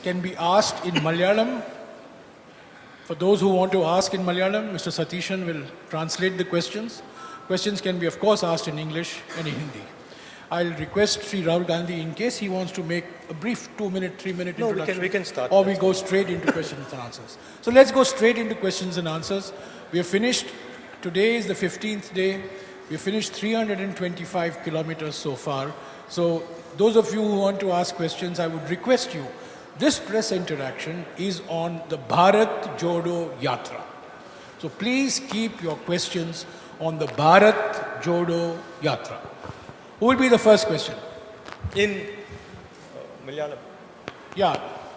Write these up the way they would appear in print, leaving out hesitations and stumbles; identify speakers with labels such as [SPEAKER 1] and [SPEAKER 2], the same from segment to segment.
[SPEAKER 1] can be asked in Malayalam. For those who want to ask in Malayalam, Mr. Satishan will translate the questions. Questions can be, of course, asked in English and in Hindi. I'll request Sri Rahul Gandhi, in case he wants to make a brief 2-minute, 3-minute introduction.
[SPEAKER 2] We can start.
[SPEAKER 1] Or we go straight into questions and answers. So let's go straight into questions and answers. We have finished, today is the 15th day. We have finished 325 kilometers so far. So those of you who want to ask questions, I would request you, this press interaction is on the Bharat Jodo Yatra. So please keep your questions on the Bharat Jodo Yatra. Who will be the first question?
[SPEAKER 2] In Malayalam.
[SPEAKER 1] Yeah.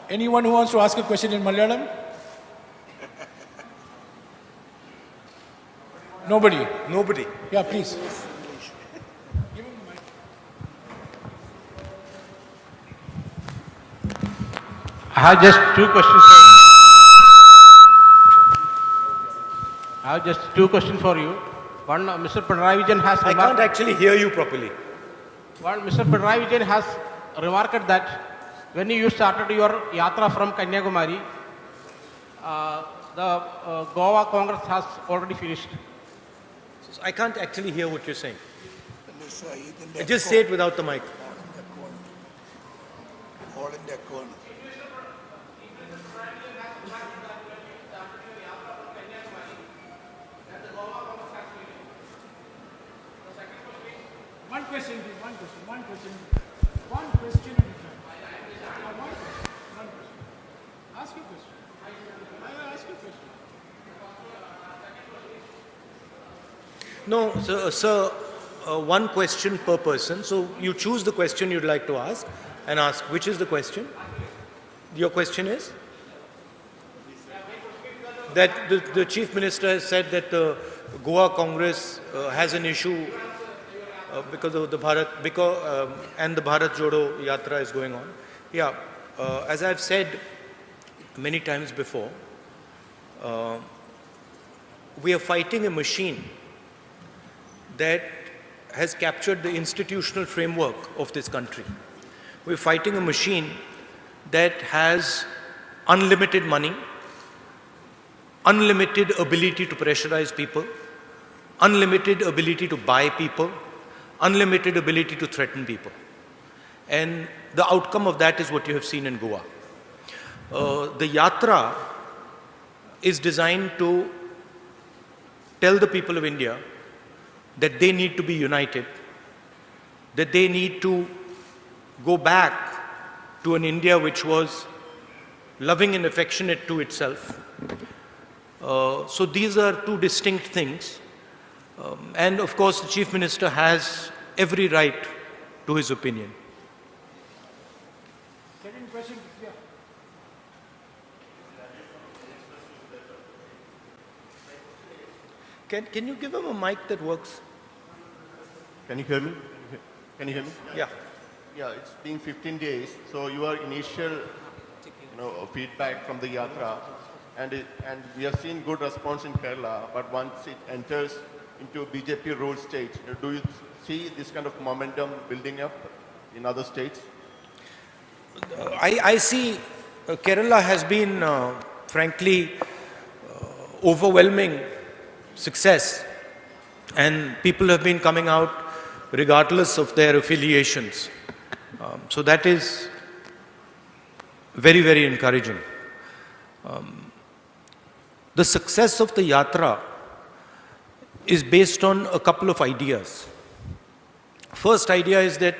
[SPEAKER 1] Anyone who wants to ask a question in Malayalam? Nobody?
[SPEAKER 2] Nobody.
[SPEAKER 1] Yeah, please.
[SPEAKER 3] I have just two questions for you. One, Mr. Pinarayi Vijayan has
[SPEAKER 2] I can't actually hear you properly.
[SPEAKER 3] One, Mr. Pinarayi Vijayan has remarked that when you started your yatra from Kanyakumari, the Goa Congress has already finished.
[SPEAKER 2] So I can't actually hear what you're saying. Just say it without the mic.
[SPEAKER 4] All in their corner.
[SPEAKER 1] One question, please. One question at a time. One question. Ask your question. Ask your question.
[SPEAKER 2] No, sir, one question per person. So you choose the question you'd like to ask and ask. Which is the question? Your question is? That the Chief Minister has said that the Goa Congress has an issue because of the Bharat, and the Bharat Jodo Yatra is going on. Yeah, as I've said many times before, we are fighting a machine that has captured the institutional framework of this country. We're fighting a machine that has unlimited money, unlimited ability to pressurize people, unlimited ability to buy people, unlimited ability to threaten people. And the outcome of that is what you have seen in Goa. The Yatra is designed to tell the people of India that they need to be united, that they need to go back to an India which was loving and affectionate to itself. So these are two distinct things. And of course, the Chief Minister has every right to his opinion.
[SPEAKER 1] Second question, yeah.
[SPEAKER 2] Can you give him a mic that works?
[SPEAKER 5] Can you hear me? Can you hear me?
[SPEAKER 2] Yeah.
[SPEAKER 5] Yeah, it's been 15 days. So your initial, feedback from the Yatra, and we have seen good response in Kerala, but once it enters into BJP rule state, do you see this kind of momentum building up in other states?
[SPEAKER 2] I see Kerala has been, frankly, overwhelming success, and people have been coming out regardless of their affiliations. So that is very, very encouraging. The success of the Yatra is based on a couple of ideas. First idea is that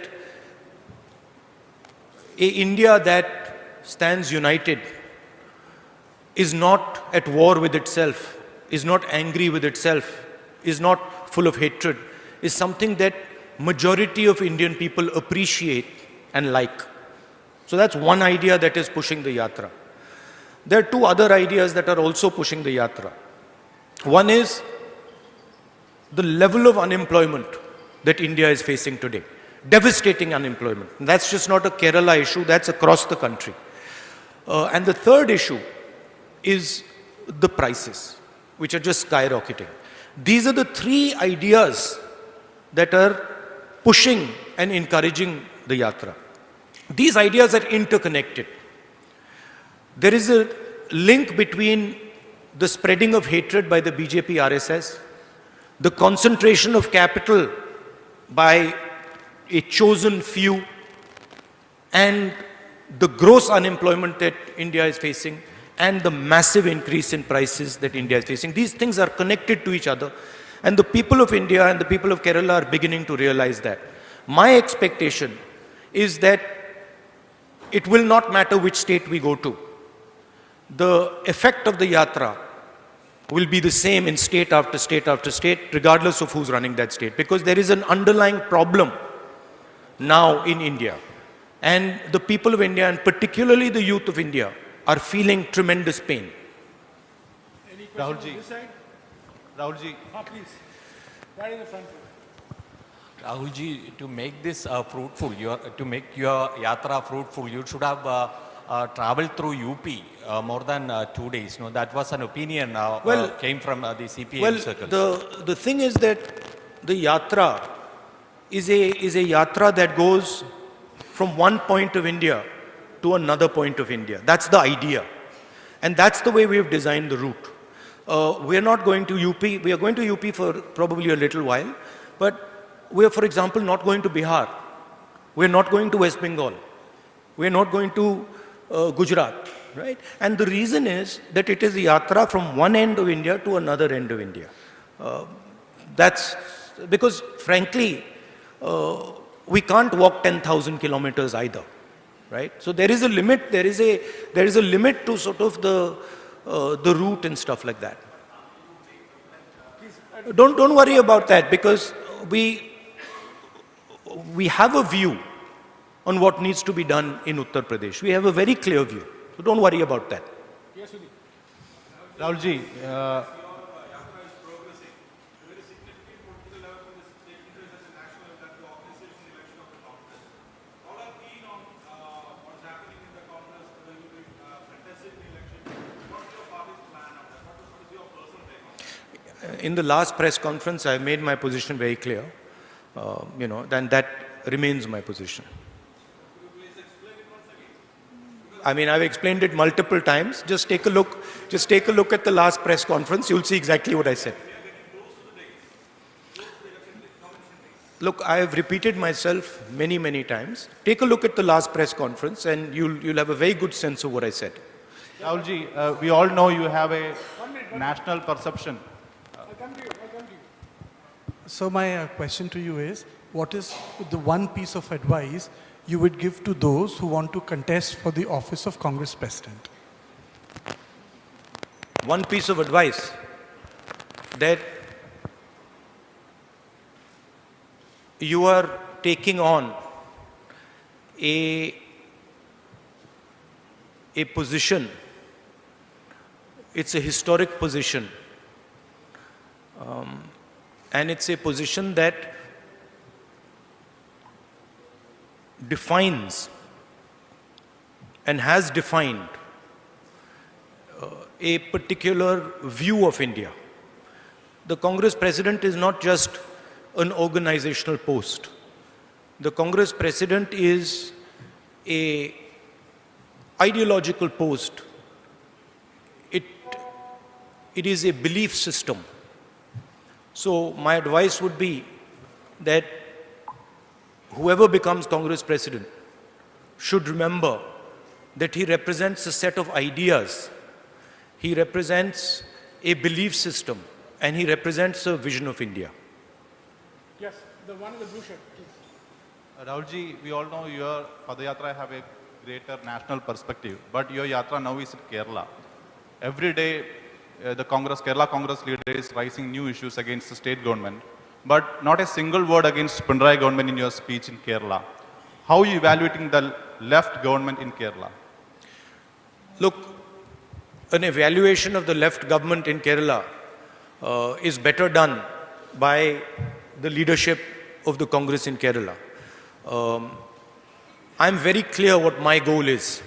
[SPEAKER 2] India that stands united is not at war with itself, is not angry with itself, is not full of hatred, is something that majority of Indian people appreciate and like. So that's one idea that is pushing the Yatra. There are two other ideas that are also pushing the Yatra. One is the level of unemployment that India is facing today. Devastating unemployment. And that's just not a Kerala issue, that's across the country. And the third issue is the prices, which are just skyrocketing. These are the three ideas that are pushing and encouraging the Yatra. These ideas are interconnected. There is a link between the spreading of hatred by the BJP RSS, the concentration of capital by a chosen few, and the gross unemployment that India is facing, and the massive increase in prices that India is facing. These things are connected to each other, and the people of India and the people of Kerala are beginning to realize that. My expectation is that it will not matter which state we go to. The effect of the yatra will be the same in state after state after state, regardless of who's running that state, because there is an underlying problem now in India. And the people of India, and particularly the youth of India, are feeling tremendous pain.
[SPEAKER 1] Any questions
[SPEAKER 4] Rahulji.
[SPEAKER 1] on this side?
[SPEAKER 4] Rahulji,
[SPEAKER 1] Please. Right in the front.
[SPEAKER 6] Rahulji, to make this fruitful, to make your yatra fruitful, you should have traveled through UP more than 2 days. No, that was an opinion came from the CPM circles.
[SPEAKER 2] The thing is that the yatra is a yatra that goes from one point of India to another point of India. That's the idea. And that's the way we have designed the route. We are not going to UP. We are going to UP for probably a little while. But we are, for example, not going to Bihar. We are not going to West Bengal. We are not going to Gujarat. Right? And the reason is that it is a yatra from one end of India to another end of India. That's because, frankly, we can't walk 10,000 kilometers either, right? So there is a limit. There is a limit to sort of the route and stuff like that. Don't worry about that, because we have a view on what needs to be done in Uttar Pradesh. We have a very clear view. So don't worry about that.
[SPEAKER 1] Yes, Sudhi.
[SPEAKER 4] Rahulji,
[SPEAKER 2] In the last press conference, I made my position very clear, and that remains my position. I mean, I've explained it multiple times. Just take a look at the last press conference. You'll see exactly what I said. Look, I have repeated myself many, many times. Take a look at the last press conference and you'll have a very good sense of what I said.
[SPEAKER 4] Rahulji, we all know you have a national perception.
[SPEAKER 1] I'll come to you.
[SPEAKER 7] So my question to you is, what is the one piece of advice you would give to those who want to contest for the office of Congress President?
[SPEAKER 2] One piece of advice, that you are taking on a position. It's a historic position. And it's a position that defines and has defined a particular view of India. The Congress President is not just an organizational post. The Congress President is a ideological post. It is a belief system. So my advice would be that whoever becomes Congress President should remember that he represents a set of ideas, he represents a belief system, and he represents a vision of India.
[SPEAKER 1] Yes, the one in the blue shirt, please.
[SPEAKER 4] Rahulji, we all know your Padayatra have a greater national perspective, but your yatra now is in Kerala. Every day, the Kerala Congress leader is raising new issues against the state government, but not a single word against Pinarayi government in your speech in Kerala. How are you evaluating the left government in Kerala?
[SPEAKER 2] Look, an evaluation of the left government in Kerala is better done by the leadership of the Congress in Kerala. I'm very clear what my goal is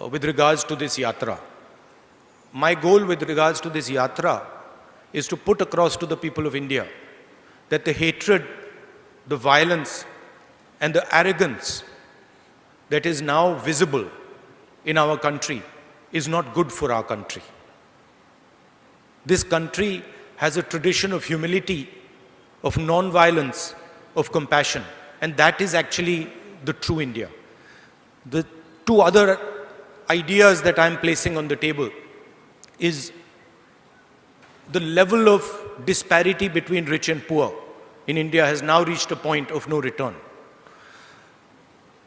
[SPEAKER 2] with regards to this yatra. My goal with regards to this yatra is to put across to the people of India that the hatred, the violence, and the arrogance that is now visible in our country is not good for our country. This country has a tradition of humility, of non-violence, of compassion, and that is actually the true India. The two other ideas that I'm placing on the table is the level of disparity between rich and poor in India has now reached a point of no return.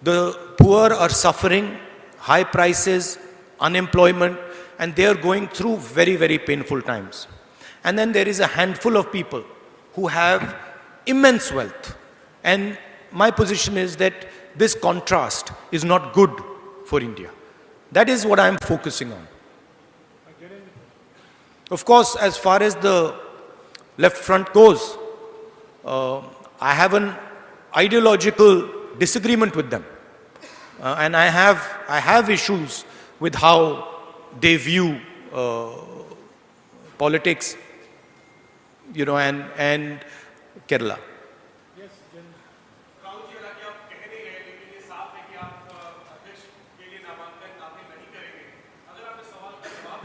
[SPEAKER 2] The poor are suffering high prices, unemployment, and they are going through very, very painful times. And then there is a handful of people who have immense wealth. And my position is that this contrast is not good for India. That is what I am focusing on. Of course, as far as the left front goes, I have an ideological disagreement with them. And I have issues with how they view politics, you know, and Kerala.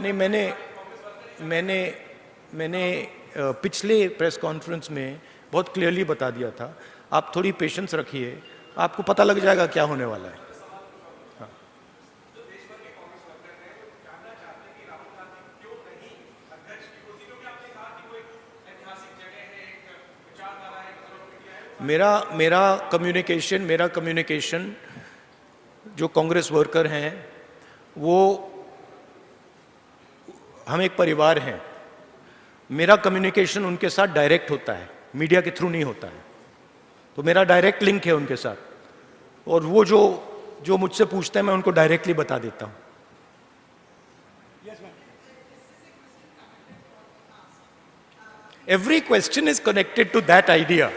[SPEAKER 2] नहीं, मैंने पिछले press conference में बहुत clearly बता दिया था. आप थोड़ी पेशेंस रखिए, आपको पता लग जाएगा क्या होने वाला है. हाँ. मेरा कम्युनिकेशन जो कांग्रेस वर्कर हैं, वो हम एक परिवार हैं. मेरा कम्युनिकेशन उनके साथ डायरेक्ट होता है, मीडिया के थ्रू नहीं होता है. तो मेरा डायरेक्ट लिंक है उनके साथ, और वो जो मुझसे पूछते हैं मैं उनको डायरेक्टली बता देता हूं. Every question is connected to that idea.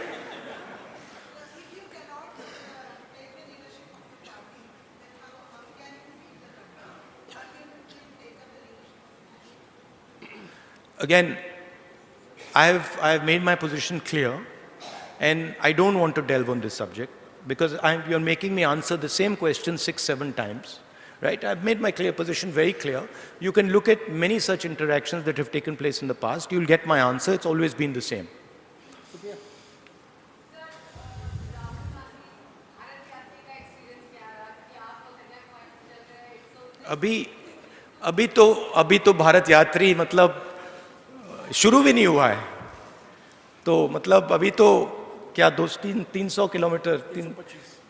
[SPEAKER 2] Again, I have made my position clear, and I don't want to delve on this subject because you're making me answer the same question 6-7 times, right? I've made my position very clear. You can look at many such interactions that have taken place in the past. You'll get my answer. It's always been the same. अभी तो भारत यात्री मतलब शुरू भी नहीं हुआ है. तो मतलब अभी तो क्या 300 किलोमीटर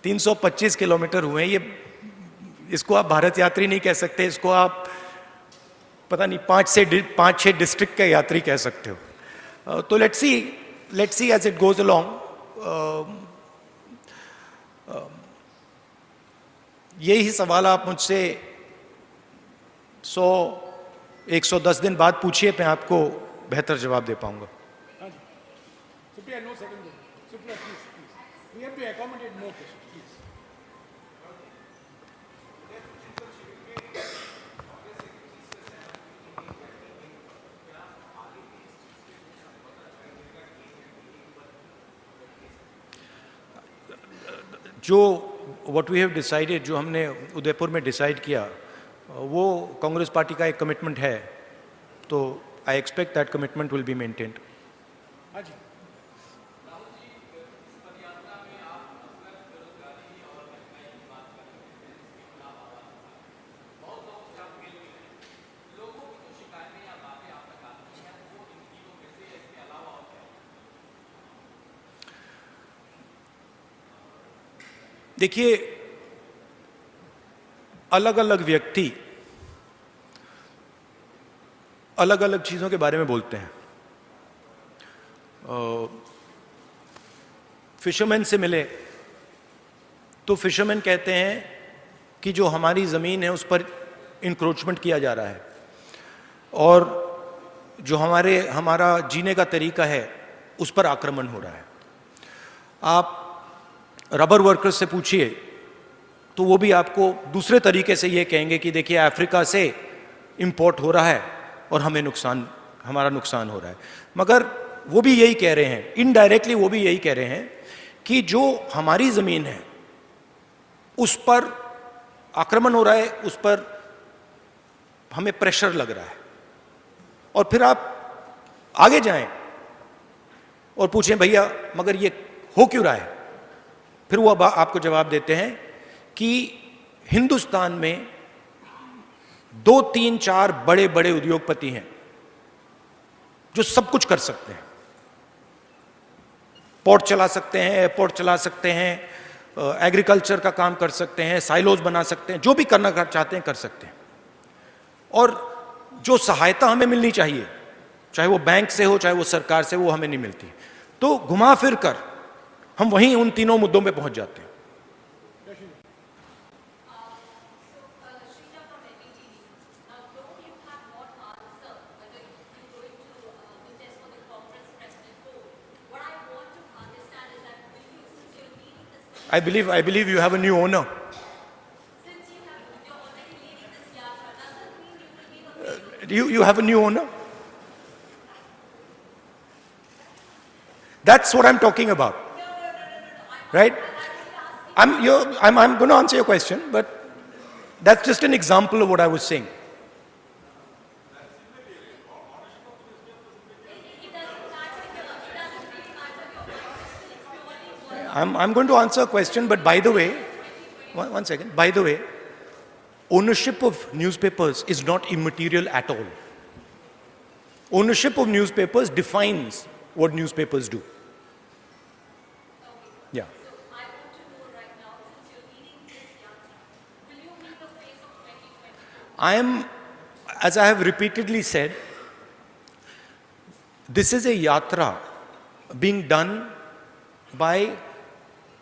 [SPEAKER 2] 325 किलोमीटर हुए हैं. ये इसको आप भारत यात्री नहीं कह सकते, इसको आप पता नहीं 5-6 डिस्ट्रिक्ट के यात्री कह सकते हो. तो let's see as it goes along. यही सवाल आप मुझसे 110 दिन बाद पूछिए, मैं आपको बेहतर जवाब दे पाऊंगा.
[SPEAKER 1] Supriya, no second. Supriya, please. We have to accommodate more questions, please.
[SPEAKER 2] what we have decided, जो हमने उदयपुर में डिसाइड किया, वो कांग्रेस पार्टी का एक कमिटमेंट है. तो I expect that commitment will be maintained. देखिए, अलग अलग व्यक्ति अलग अलग चीज़ों के बारे में बोलते हैं. फिशरमैन से मिले तो फिशरमैन कहते हैं कि जो हमारी ज़मीन है उस पर इंक्रोचमेंट किया जा रहा है, और जो हमारा जीने का तरीका है उस पर आक्रमण हो रहा है. आप रबर वर्कर्स से पूछिए तो वो भी आपको दूसरे तरीके से ये कहेंगे कि देखिए अफ्रीका से इंपोर्ट हो रहा है और हमारा नुकसान हो रहा है. मगर वो भी यही कह रहे हैं, इनडायरेक्टली वो भी यही कह रहे हैं कि जो हमारी ज़मीन है उस पर आक्रमण हो रहा है, उस पर हमें प्रेशर लग रहा है, और फिर आप आगे जाएं और पूछें भैया मगर ये हो क्यों रहा है, फिर वो आपको जवाब देते हैं कि हिंदुस्तान में 2, 3, 4 बड़े बड़े उद्योगपति हैं जो सब कुछ कर सकते हैं, पोर्ट चला सकते हैं, एयरपोर्ट चला सकते हैं, एग्रीकल्चर का काम कर सकते हैं, साइलोज बना सकते हैं, जो भी करना चाहते हैं कर सकते हैं। और जो सहायता हमें मिलनी चाहिए, चाहे वो बैंक से हो चाहे वो सरकार से, वो हमें नहीं मिलती। तो घुमा फिर कर हम वहीं उन तीनों मुद्दों पे पहुंच जाते हैं। I believe you have a new owner. You have a new owner? That's what I'm talking about. Right? I'm going to answer your question, but that's just an example of what I was saying. I'm going to answer a question, but by the way, one second. By the way, ownership of newspapers is not immaterial at all. Ownership of newspapers defines what newspapers do. Yeah.
[SPEAKER 8] So I want to know right now, since you're leading this yatra, will you be the face of 2024?
[SPEAKER 2] I am, as I have repeatedly said, this is a yatra being done by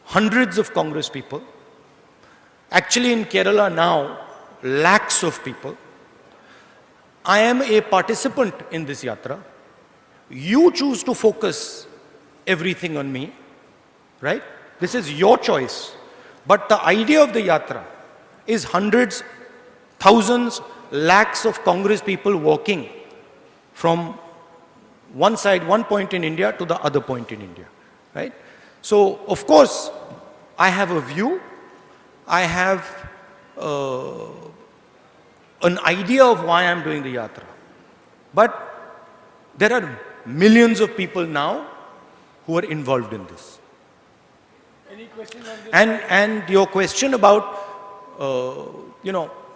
[SPEAKER 2] hundreds of Congress people. Actually in Kerala now, lakhs of people. I am a participant in this yatra. You choose to focus everything on me, right? This is your choice. But the idea of the yatra is hundreds, thousands, lakhs of Congress people walking from one side, one point in India to the other point in India, right? So, of course, I have a view, I have an idea of why I'm doing the yatra. But there are millions of people now who are involved in this.
[SPEAKER 1] Any questions on this?
[SPEAKER 2] And your question about,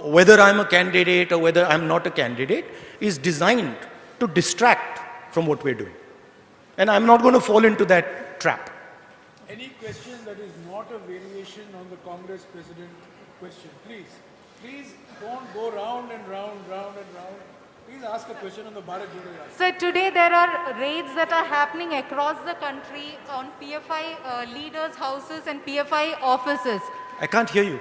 [SPEAKER 2] whether I'm a candidate or whether I'm not a candidate is designed to distract from what we're doing. And I'm not going to fall into that trap.
[SPEAKER 1] Any question that is not a variation on the Congress President question, please. Please don't go round and round. Please ask a question on the Bharat Jodo Yatra.
[SPEAKER 8] So today there are raids that are happening across the country on PFI leaders' houses and PFI offices.
[SPEAKER 2] I can't hear you.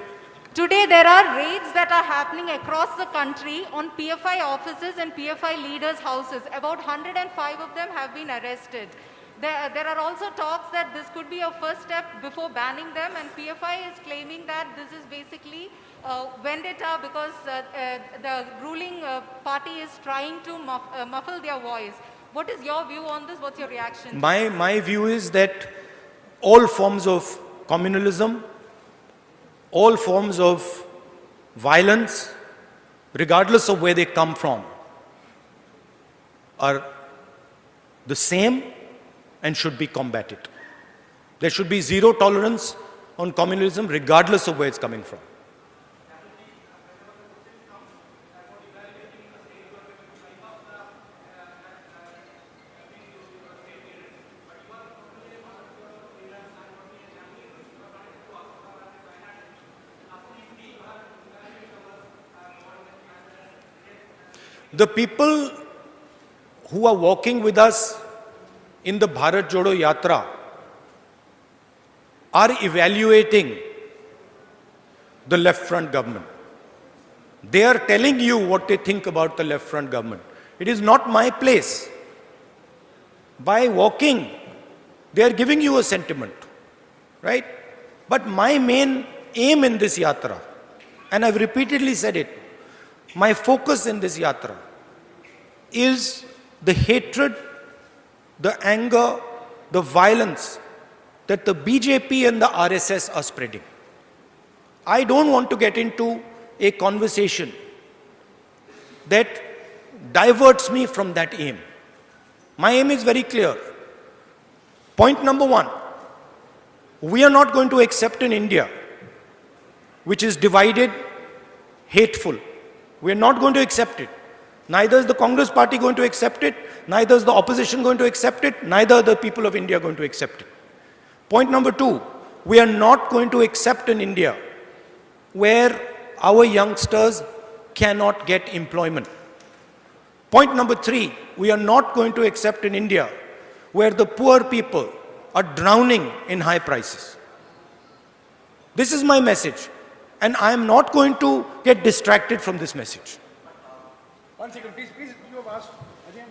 [SPEAKER 8] Today there are raids that are happening across the country on PFI offices and PFI leaders' houses. About 105 of them have been arrested. There are also talks that this could be a first step before banning them, and PFI is claiming that this is basically vendetta because the ruling party is trying to muffle their voice. What is your view on this? What's your reaction?
[SPEAKER 2] My view is that all forms of communalism, all forms of violence, regardless of where they come from, are the same and should be combated. There should be zero tolerance on communalism regardless of where it's coming from. The people who are walking with us in the Bharat Jodo Yatra are evaluating the left front government. They are telling you what they think about the left front government. It is not my place. By walking, they are giving you a sentiment, right? But my main aim in this yatra, and I've repeatedly said it, my focus in this yatra is the hatred, the anger, the violence that the BJP and the RSS are spreading. I don't want to get into a conversation that diverts me from that aim. My aim is very clear. Point number one, we are not going to accept an India which is divided, hateful. We are not going to accept it. Neither is the Congress party going to accept it, neither is the opposition going to accept it, neither are the people of India going to accept it. Point number two, we are not going to accept an India where our youngsters cannot get employment. Point number three, we are not going to accept an India where the poor people are drowning in high prices. This is my message, and I am not going to get distracted from this message.
[SPEAKER 1] 1 second, please, you have asked again.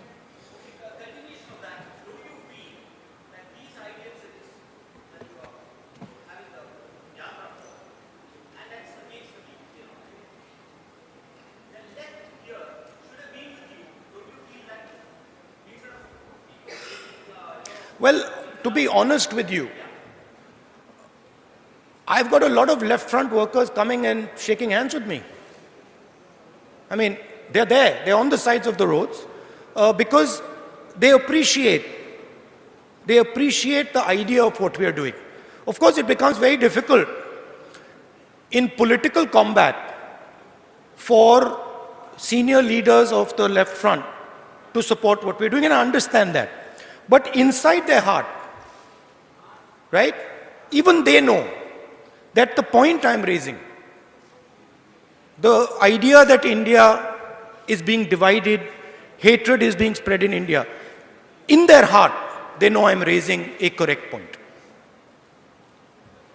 [SPEAKER 2] Well, to be honest with you, I've got a lot of left front workers coming and shaking hands with me. I mean, they're there, they're on the sides of the roads because they appreciate the idea of what we are doing. Of course, it becomes very difficult in political combat for senior leaders of the left front to support what we're doing, and I understand that. But inside their heart, right, even they know that the point I'm raising, the idea that India is being divided, hatred is being spread in India, in their heart, they know I'm raising a correct point.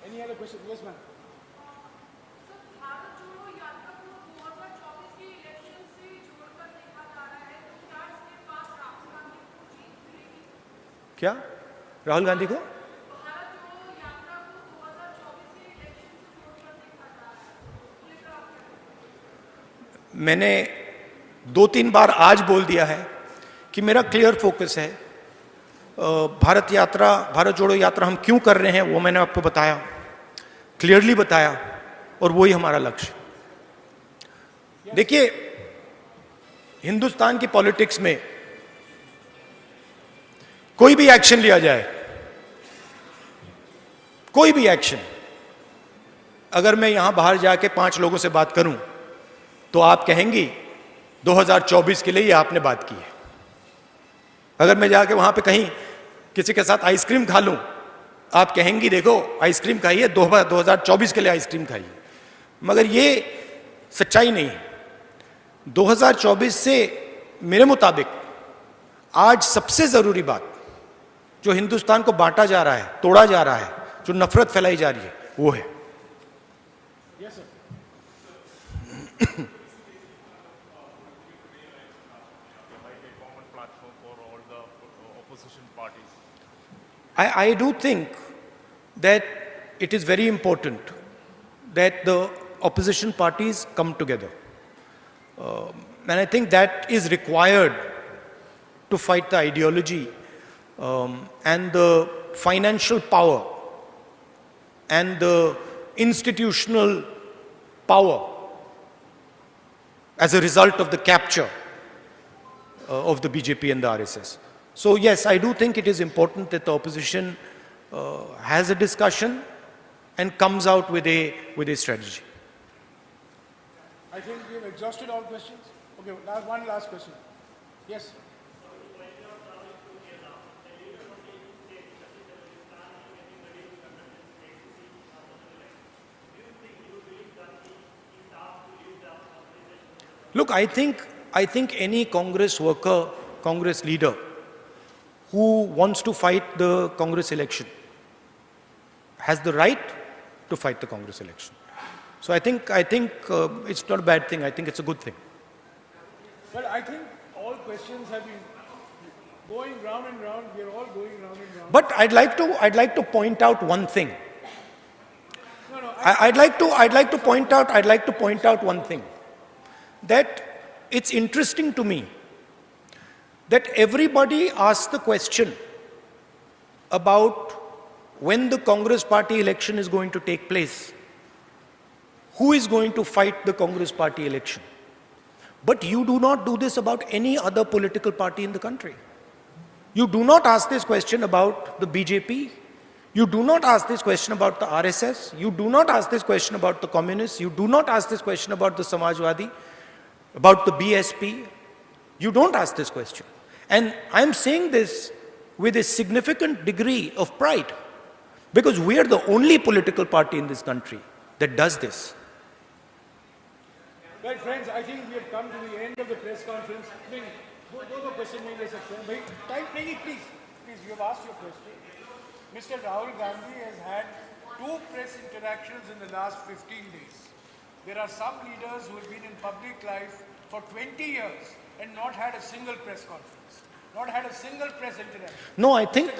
[SPEAKER 1] Any other question? Yes, ma'am.
[SPEAKER 2] क्या राहुल गांधी को मैंने 2-3 बार आज बोल दिया है कि मेरा clear focus है भारत यात्रा, भारत जोड़ो यात्रा हम क्यों कर रहे हैं वो मैंने आपको बताया, क्लियरली बताया, और वही हमारा लक्ष्य। देखिए, हिंदुस्तान की पॉलिटिक्स में कोई भी एक्शन लिया जाए, कोई भी एक्शन, अगर मैं यहां बाहर जाके 5 लोगों से बात करूं तो आप कहेंगी 2024 के लिए ये आपने बात की है। अगर मैं जाके वहां पे कहीं किसी के साथ आइसक्रीम खा लूं, आप कहेंगी देखो आइसक्रीम खाई है, 2024 के लिए आइसक्रीम खाई है। मगर ये सच्चाई नहीं है। 2024 से मेरे मुताबिक आज सबसे जरूरी बात जो हिंदुस्तान को बांटा जा रहा है, तोड़ा जा रहा है, जो नफरत फैलाई जा रही है, वो है।
[SPEAKER 1] Yes, sir.
[SPEAKER 2] I do think that it is very important that the opposition parties come together. And I think that is required to fight the ideology and the financial power and the institutional power as a result of the capture of the BJP and the RSS. So yes, I do think it is important that the opposition has a discussion and comes out with a strategy.
[SPEAKER 1] I think we have exhausted all questions. Okay, one last question. Yes.
[SPEAKER 2] Look, I think any Congress worker, Congress leader who wants to fight the Congress election has the right to fight the Congress election. So I think it's not a bad thing. I think it's a good thing.
[SPEAKER 1] Well, I think all questions have been going round and round. We are all going round and round.
[SPEAKER 2] But I'd like to point out one thing.
[SPEAKER 1] No,
[SPEAKER 2] I'd like to point out one thing. That it's interesting to me that everybody asks the question about when the Congress party election is going to take place. Who is going to fight the Congress party election? But you do not do this about any other political party in the country. You do not ask this question about the BJP. You do not ask this question about the RSS. You do not ask this question about the communists. You do not ask this question about the Samajwadi, about the BSP. You don't ask this question. And I'm saying this with a significant degree of pride, because we are the only political party in this country that does this.
[SPEAKER 1] Well, friends, I think we have come to the end of the press conference. Go to question maybe section. Time, please, you have asked your question. Mr. Rahul Gandhi has had 2 press interactions in the last 15 days. There are some leaders who have been in public life for 20 years and not had a single press conference, not had a single press interaction.
[SPEAKER 2] No, I think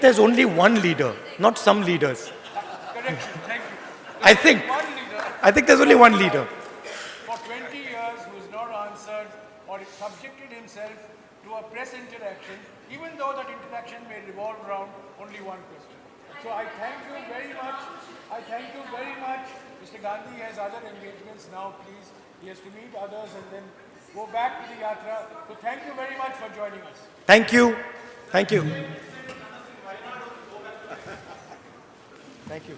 [SPEAKER 2] there's only one leader, not some leaders.
[SPEAKER 1] Correction, thank you.
[SPEAKER 2] I think there's only one leader.
[SPEAKER 1] For 20 years who has not answered or subjected himself to a press interaction, even though that interaction may revolve around only one question. So I thank you very much. Mr. Gandhi has other engagements now, please. He has to meet others and then go back to the Yatra. So thank you very much for joining us.
[SPEAKER 2] Thank you. Thank you. Thank you.